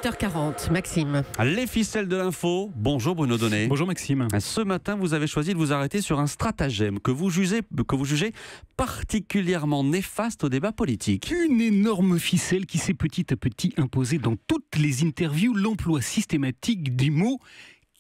8h40, Maxime. Les ficelles de l'info. Bonjour Bruno Donnet. Bonjour Maxime. Ce matin, vous avez choisi de vous arrêter sur un stratagème que vous jugez particulièrement néfaste au débat politique. Une énorme ficelle qui s'est petit à petit imposée dans toutes les interviews, l'emploi systématique du mot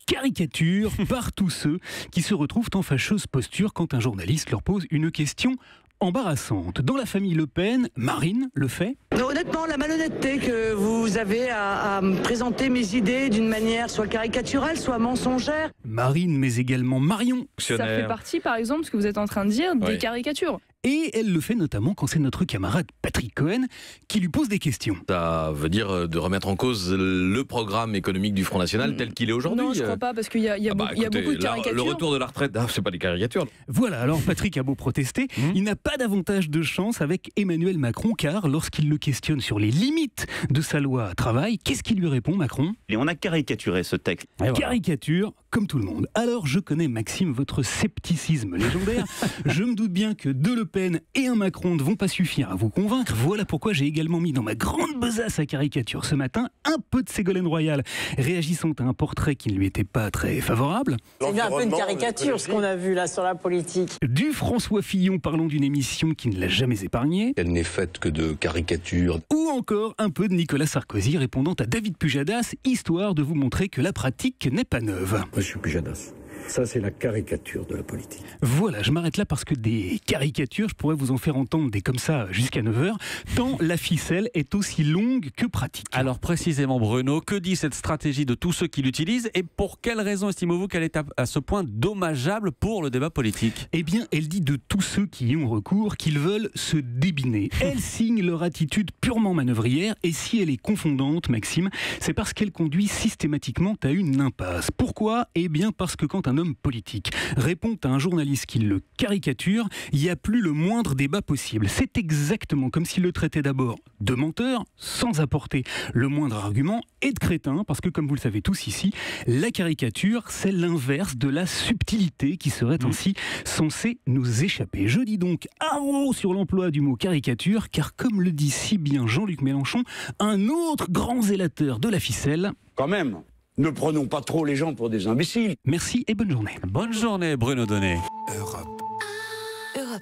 caricature par tous ceux qui se retrouvent en fâcheuse posture quand un journaliste leur pose une question embarrassante. Dans la famille Le Pen, Marine le fait. Honnêtement, la malhonnêteté que vous avez à présenter mes idées d'une manière soit caricaturale, soit mensongère. Marine, mais également Marion. Ça fait partie, par exemple, ce que vous êtes en train de dire, des caricatures. Et elle le fait notamment quand c'est notre camarade Patrick Cohen qui lui pose des questions. Ça veut dire de remettre en cause le programme économique du Front National tel qu'il est aujourd'hui. Non, je ne crois pas, parce qu'il y a beaucoup de caricatures. Le retour de la retraite, c'est pas des caricatures. Voilà, alors Patrick a beau protester, il n'a pas davantage de chance avec Emmanuel Macron, car lorsqu'il le questionne sur les limites de sa loi travail, qu'est-ce qu'il lui répond, Macron ? Et on a caricaturé ce texte. Caricature, comme tout le monde. Alors je connais, Maxime, votre scepticisme légendaire. Je me doute bien que deux Le Pen et un Macron ne vont pas suffire à vous convaincre. Voilà pourquoi j'ai également mis dans ma grande besace à caricature ce matin un peu de Ségolène Royal, réagissant à un portrait qui ne lui était pas très favorable. C'est bien un peu une caricature ce qu'on a vu là sur la politique. Du François Fillon parlant d'une émission qui ne l'a jamais épargné. Elle n'est faite que de caricatures. Ou encore un peu de Nicolas Sarkozy répondant à David Pujadas, histoire de vous montrer que la pratique n'est pas neuve. Monsieur Pujadas, ça c'est la caricature de la politique. Voilà, je m'arrête là parce que des caricatures, je pourrais vous en faire entendre des comme ça jusqu'à 9h, tant la ficelle est aussi longue que pratique. Alors précisément Bruno, que dit cette stratégie de tous ceux qui l'utilisent et pour quelle raison estimez-vous qu'elle est à ce point dommageable pour le débat politique ? Eh bien, elle dit de tous ceux qui y ont recours qu'ils veulent se débiner. Elle signe leur attitude purement manœuvrière et si elle est confondante, Maxime, c'est parce qu'elle conduit systématiquement à une impasse. Pourquoi ? Eh bien parce que quand un homme politique répond à un journaliste qui le caricature, il n'y a plus le moindre débat possible. C'est exactement comme s'il le traitait d'abord de menteur, sans apporter le moindre argument, et de crétin, parce que comme vous le savez tous ici, la caricature, c'est l'inverse de la subtilité qui serait ainsi censée nous échapper. Je dis donc haro sur l'emploi du mot caricature, car comme le dit si bien Jean-Luc Mélenchon, un autre grand zélateur de la ficelle... Quand même, ne prenons pas trop les gens pour des imbéciles. Merci et bonne journée. Bonne journée Bruno Donnet. Europe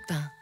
1.